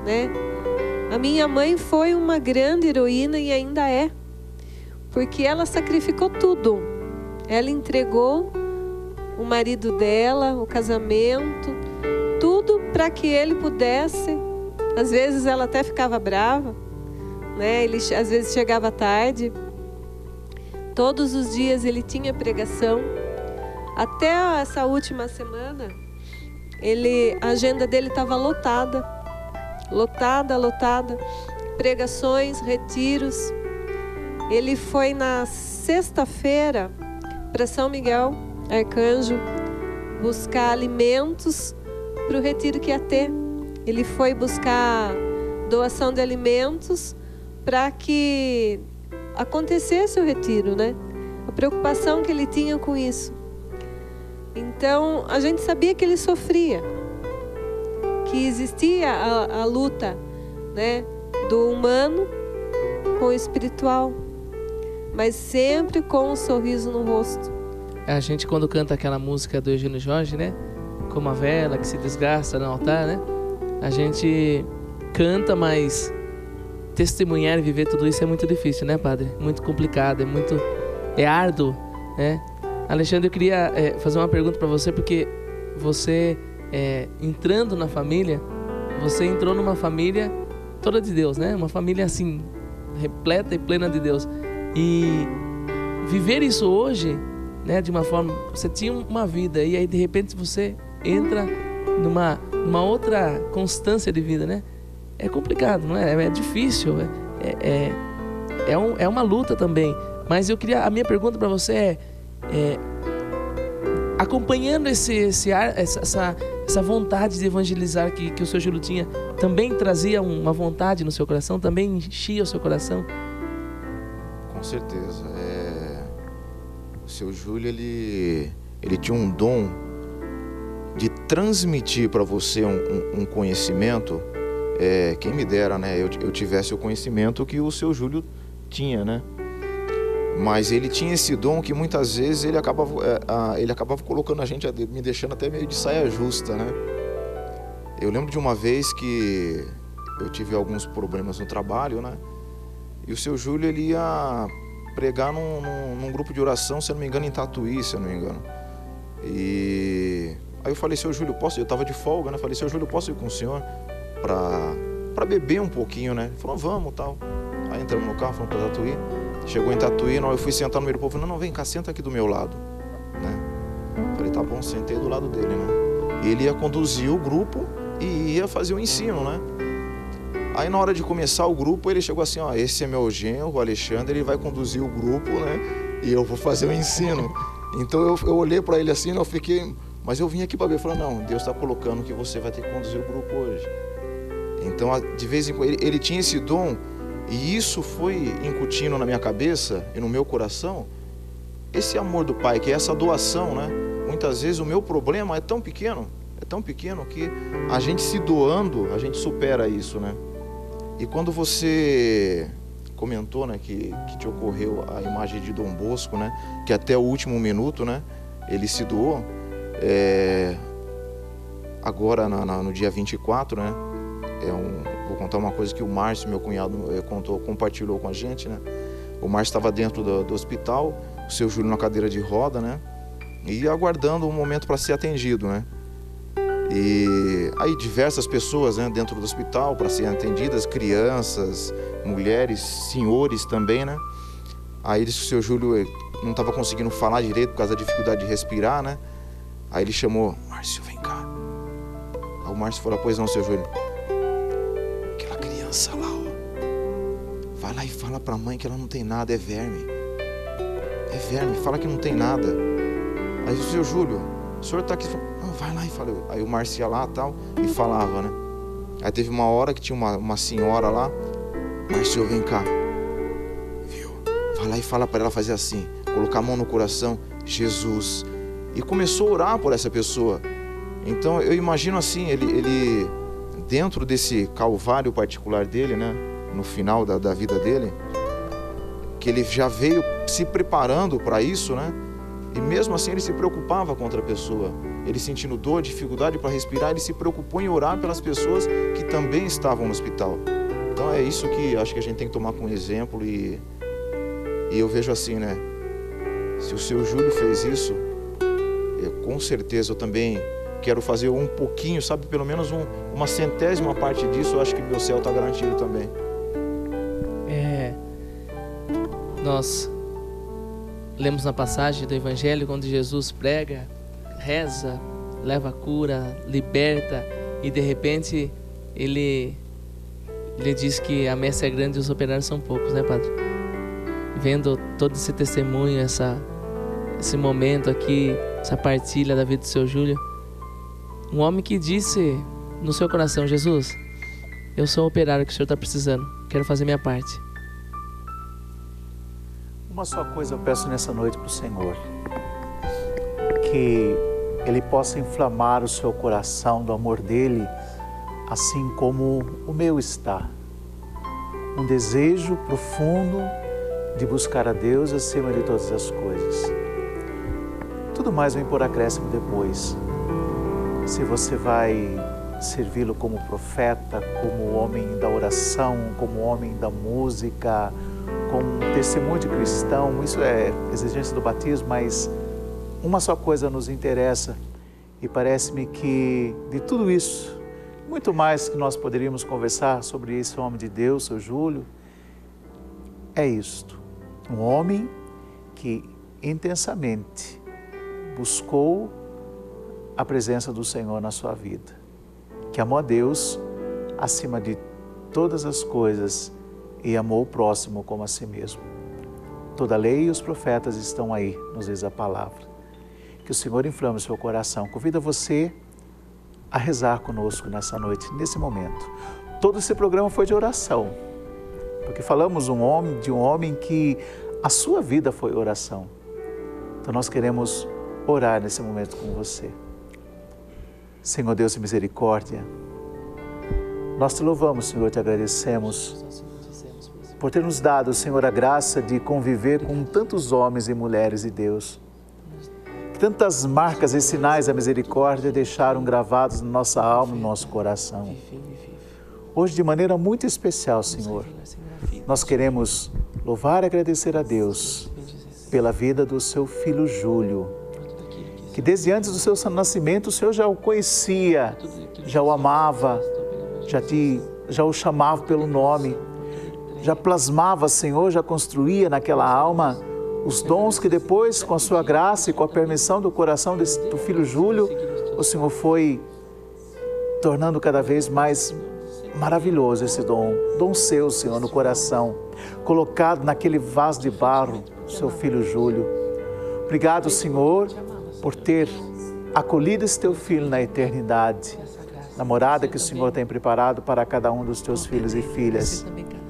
né? A minha mãe foi uma grande heroína e ainda é. Porque ela sacrificou tudo. Ela entregou o marido dela, o casamento, tudo para que ele pudesse. Às vezes ela até ficava brava, né? Ele às vezes chegava tarde. Todos os dias ele tinha pregação. Até essa última semana, a agenda dele estava lotada. Lotada. Pregações, retiros. Ele foi na sexta-feira para São Miguel Arcanjo buscar alimentos para o retiro que ia ter. Ele foi buscar doação de alimentos para que acontecesse o retiro, né? A preocupação que ele tinha com isso. Então, a gente sabia que ele sofria, que existia a luta, né, do humano com o espiritual, mas sempre com um sorriso no rosto. A gente, quando canta aquela música do Eugênio Jorge, né, como a vela que se desgasta no altar, né, a gente canta, mas testemunhar e viver tudo isso é muito difícil, né, padre? Muito complicado, é árduo, né? Alexandre, eu queria fazer uma pergunta para você, porque você, entrando na família, você entrou numa família toda de Deus, né? Uma família assim, repleta e plena de Deus. E viver isso hoje, né, de uma forma, você tinha uma vida e aí de repente você entra numa outra constância de vida, né? É complicado, não é? É difícil, é uma luta também. Mas a minha pergunta para você acompanhando essa vontade de evangelizar que o seu Júlio tinha, também trazia uma vontade no seu coração, também enchia o seu coração? Com certeza. O seu Júlio, ele tinha um dom de transmitir para você um conhecimento. Quem me dera, né, eu tivesse o conhecimento que o seu Júlio tinha, né? Mas ele tinha esse dom que muitas vezes ele acabava colocando a gente, me deixando até meio de saia justa, né? Eu lembro de uma vez que eu tive alguns problemas no trabalho, né? E o seu Júlio, ele ia pregar num grupo de oração, se eu não me engano, em Tatuí, se eu não me engano. E aí eu falei: seu Júlio, posso? Eu estava de folga, né? Falei: seu Júlio, posso ir com o senhor para beber um pouquinho, né? Ele falou: vamos, tal. Aí entramos no carro, fomos para Tatuí. Chegou em Tatuí, eu fui sentar no meio do povo. Não, vem cá, senta aqui do meu lado, né? Falei: tá bom, sentei do lado dele, né? E ele ia conduzir o grupo e ia fazer o ensino, né? Aí na hora de começar o grupo, ele chegou assim: ó, esse é meu genro, o Alexandre, ele vai conduzir o grupo, né? E eu vou fazer o ensino. Então eu olhei para ele assim, eu fiquei Mas eu vim aqui para ver, falou, não, Deus está colocando que você vai ter que conduzir o grupo hoje. Então, de vez em quando, ele tinha esse dom, e isso foi incutindo na minha cabeça e no meu coração, esse amor do Pai, que é essa doação, né? Muitas vezes o meu problema é tão pequeno que a gente se doando, a gente supera isso, né? E quando você comentou, né, que te ocorreu a imagem de Dom Bosco, né, que até o último minuto, né, ele se doou, agora no dia 24, né, vou contar uma coisa que o Márcio, meu cunhado, compartilhou com a gente, né? O Márcio estava dentro do hospital, o seu Júlio na cadeira de roda, né? E aguardando um momento para ser atendido, né? E aí diversas pessoas, né, dentro do hospital para serem atendidas, crianças, mulheres, senhores também, né? Aí o seu Júlio não estava conseguindo falar direito por causa da dificuldade de respirar, né? Aí ele chamou, Márcio, vem cá. Aí o Márcio falou, pois não, seu Júlio. Aquela criança lá, ó. Vai lá e fala pra mãe que ela não tem nada, é verme. É verme, fala que não tem nada. Aí o seu Júlio, o senhor tá aqui, não, vai lá e fala. Aí o Márcio ia lá tal, e falava, né? Aí teve uma hora que tinha uma senhora lá, Márcio, vem cá. Viu? Vai lá e fala pra ela fazer assim, colocar a mão no coração, Jesus. E começou a orar por essa pessoa. Então eu imagino assim, ele dentro desse calvário particular dele, né, no final da vida dele, que ele já veio se preparando para isso, né, e mesmo assim ele se preocupava com outra pessoa. Ele sentindo dor, dificuldade para respirar, ele se preocupou em orar pelas pessoas que também estavam no hospital. Então é isso que acho que a gente tem que tomar como exemplo, e eu vejo assim, né, se o seu Júlio fez isso, com certeza eu também quero fazer um pouquinho, sabe, pelo menos uma centésima parte disso, eu acho que meu céu está garantido também. Nós lemos na passagem do Evangelho, quando Jesus prega, reza, leva a cura, liberta, e de repente ele diz que a messe é grande e os operários são poucos, né, Padre? Vendo todo esse testemunho, esse momento aqui, essa partilha da vida do seu Júlio, um homem que disse no seu coração, Jesus, eu sou o operário que o senhor está precisando, quero fazer minha parte. Uma só coisa eu peço nessa noite para o Senhor, que Ele possa inflamar o seu coração do amor dEle, assim como o meu está. Um desejo profundo de buscar a Deus acima de todas as coisas. Tudo mais vem por acréscimo depois. Se você vai servi-lo como profeta, como homem da oração, como homem da música, como um testemunho de cristão, isso é exigência do batismo, mas uma só coisa nos interessa, e parece-me que de tudo isso, muito mais que nós poderíamos conversar sobre esse homem de Deus, seu Júlio, é isto: um homem que intensamente buscou a presença do Senhor na sua vida, que amou a Deus acima de todas as coisas e amou o próximo como a si mesmo. Toda a lei e os profetas estão aí, nos diz a palavra. Que o Senhor inflame o seu coração. Convida você a rezar conosco nessa noite, nesse momento. Todo esse programa foi de oração, porque falamos de um homem que a sua vida foi oração. Então nós queremos orar nesse momento com você. Senhor Deus de misericórdia, nós te louvamos, Senhor, te agradecemos por ter nos dado, Senhor, a graça de conviver com tantos homens e mulheres de Deus. Tantas marcas e sinais da misericórdia deixaram gravados na nossa alma, no nosso coração. Hoje, de maneira muito especial, Senhor, nós queremos louvar e agradecer a Deus pela vida do seu filho Júlio, que desde antes do seu nascimento o Senhor já o conhecia, já o amava, já o chamava pelo nome, já plasmava, Senhor, já construía naquela alma os dons que depois, com a sua graça e com a permissão do coração do filho Júlio, o Senhor foi tornando cada vez mais maravilhoso esse dom seu, Senhor, no coração, colocado naquele vaso de barro, seu filho Júlio. Obrigado, Senhor, por ter acolhidas teu filho na eternidade, Essa graça. na morada que o Você Senhor também tem preparado para cada um dos teus filhos e Você filhas. também, canal.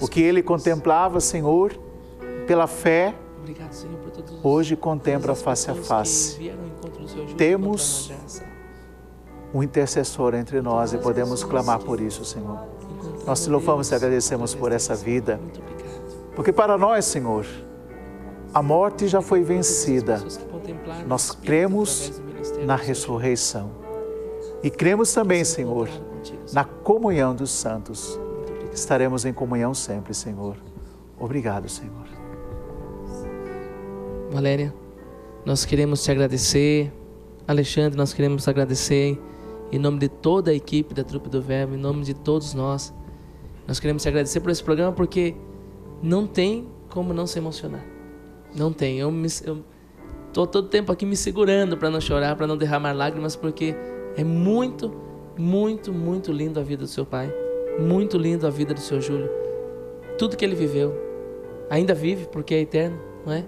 O que ele contemplava, Senhor, pela fé, Obrigado, Senhor, por todos os hoje contempla todas as face a pessoas face. que vieram ao encontro do Senhor junto Temos com a graça. Um intercessor entre nós e podemos clamar por isso, Senhor. Nós te louvamos e agradecemos por essa vida, Muito obrigado. porque para nós, Senhor, a morte já foi vencida. Pessoas que contemplaram Nós o Espírito cremos através do ministério na do Senhor. ressurreição. E cremos também, Senhor, na comunhão dos santos. Estaremos em comunhão sempre, Senhor. Obrigado, Senhor. Valéria, nós queremos te agradecer. Alexandre, nós queremos agradecer em nome de toda a equipe da Trupe do Verbo, em nome de todos nós. Nós queremos te agradecer por esse programa, porque não tem como não se emocionar. Não tem. Eu estou todo tempo aqui me segurando para não chorar, para não derramar lágrimas, porque é muito, muito, muito lindo a vida do seu pai. Muito lindo a vida do seu Júlio. Tudo que ele viveu. Ainda vive, porque é eterno, não é?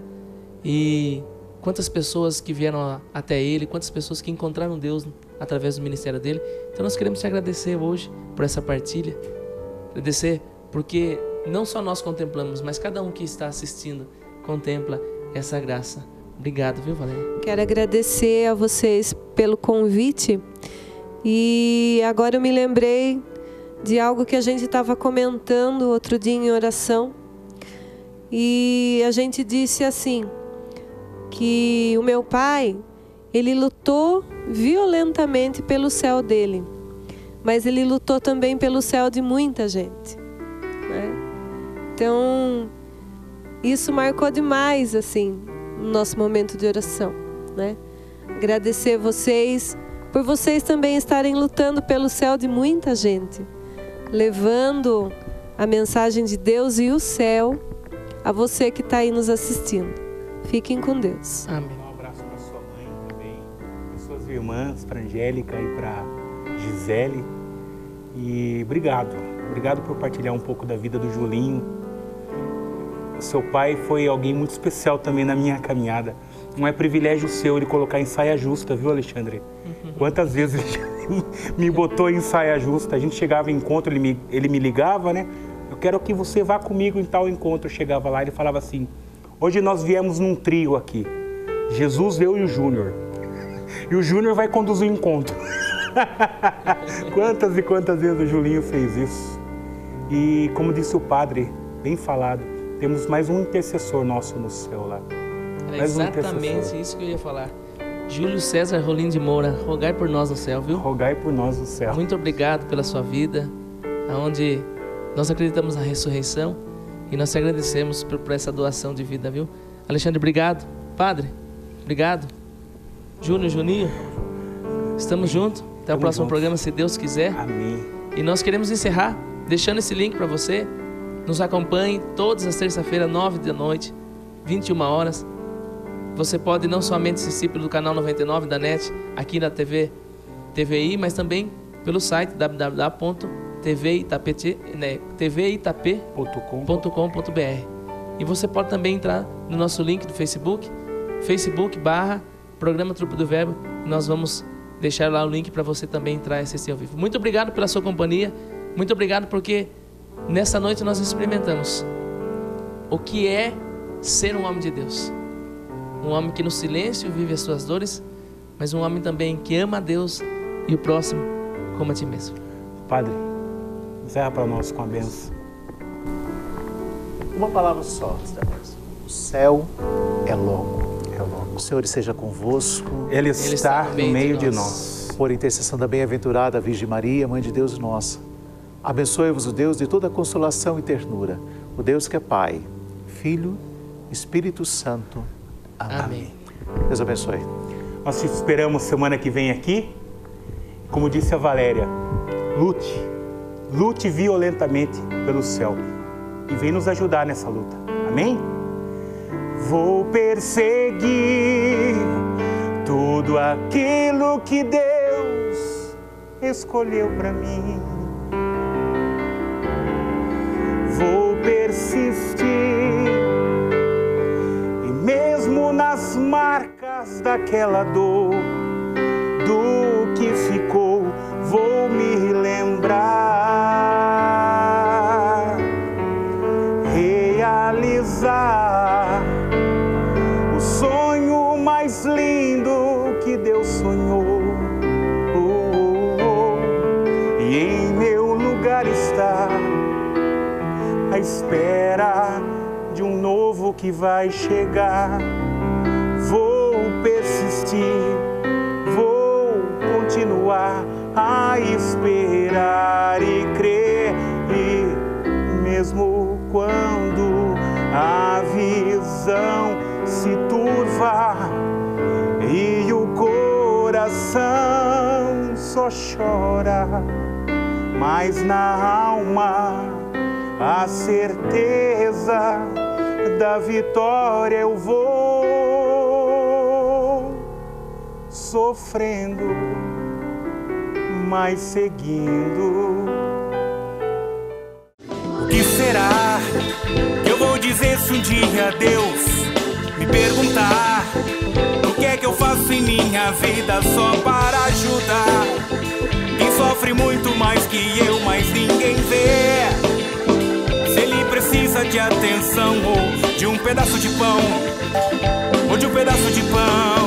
E quantas pessoas que vieram até ele, quantas pessoas que encontraram Deus através do ministério dele. Então nós queremos te agradecer hoje por essa partilha. Agradecer porque não só nós contemplamos, mas cada um que está assistindo contempla essa graça. Obrigado, viu, Valéria? Quero agradecer a vocês pelo convite. E agora eu me lembrei de algo que a gente estava comentando outro dia em oração. E a gente disse assim, que o meu pai, ele lutou violentamente pelo céu dele, mas ele lutou também pelo céu de muita gente, né? Então, isso marcou demais, assim, no nosso momento de oração, né? Agradecer vocês, por vocês também estarem lutando pelo céu de muita gente, levando a mensagem de Deus e o céu a você que está aí nos assistindo. Fiquem com Deus. Amém. Um abraço para sua mãe também, para suas irmãs, para Angélica e para Gisele. E obrigado por partilhar um pouco da vida do Julinho. O seu pai foi alguém muito especial também na minha caminhada. Não é privilégio seu ele colocar em saia justa, viu, Alexandre? Quantas vezes ele me botou em saia justa. A gente chegava em encontro, ele me ligava, né? Eu quero que você vá comigo em tal encontro. Eu chegava lá e ele falava assim: hoje nós viemos num trio aqui. Jesus, eu e o Júnior. E o Júnior vai conduzir o encontro. Quantas e quantas vezes o Julinho fez isso. E como disse o padre, bem falado, temos mais um intercessor nosso no céu lá. Era Mais um exatamente intercessor. isso que eu ia falar. Júlio César Rolim de Moura, rogai por nós no céu, viu? Rogai por nós no céu. Muito obrigado pela sua vida, onde nós acreditamos na ressurreição e nós te agradecemos por essa doação de vida, viu? Alexandre, obrigado. Padre, obrigado. Júnior, Juninho, estamos juntos. Até o próximo juntos. programa, se Deus quiser. Amém. E nós queremos encerrar deixando esse link para você. Nos acompanhe todas as terças-feiras, 9 da noite, 21 horas. Você pode não somente assistir pelo canal 99 da NET, aqui na TVI, mas também pelo site www.tvitap.com.br. E você pode também entrar no nosso link do Facebook, Facebook/Programa Trupe do Verbo. Nós vamos deixar lá o link para você também entrar e assistir ao vivo. Muito obrigado pela sua companhia. Muito obrigado porque nessa noite nós experimentamos o que é ser um homem de Deus. Um homem que no silêncio vive as suas dores, mas um homem também que ama a Deus e o próximo como a ti mesmo. Padre, encerra para nós com a bênção. Uma palavra só, o céu é longo. O Senhor esteja convosco. Ele está no meio de nós. Por intercessão da bem-aventurada Virgem Maria, Mãe de Deus nossa, abençoe-vos o Deus de toda consolação e ternura, o Deus que é Pai, Filho, Espírito Santo. Amém. Deus abençoe. Nós te esperamos semana que vem aqui. Como disse a Valéria, lute violentamente pelo céu e vem nos ajudar nessa luta. Amém? Vou perseguir tudo aquilo que Deus escolheu para mim. Vou persistir e mesmo nas marcas daquela dor que ficou, vou me lembrar, realizar o sonho mais lindo que Deus sonhou. E em meu lugar está à espera de um novo que vai chegar. Vou persistir, vou continuar a esperar e crer, e mesmo quando a visão se turva e o coração só chora, mas na alma a certeza da vitória eu vou sofrendo, mas seguindo. O que será que eu vou dizer se um dia Deus me perguntar o que é que eu faço em minha vida só para ajudar quem sofre muito mais que eu, mas ninguém vê? Se ele precisa de atenção ou de um pedaço de pão, ou de um pedaço de pão,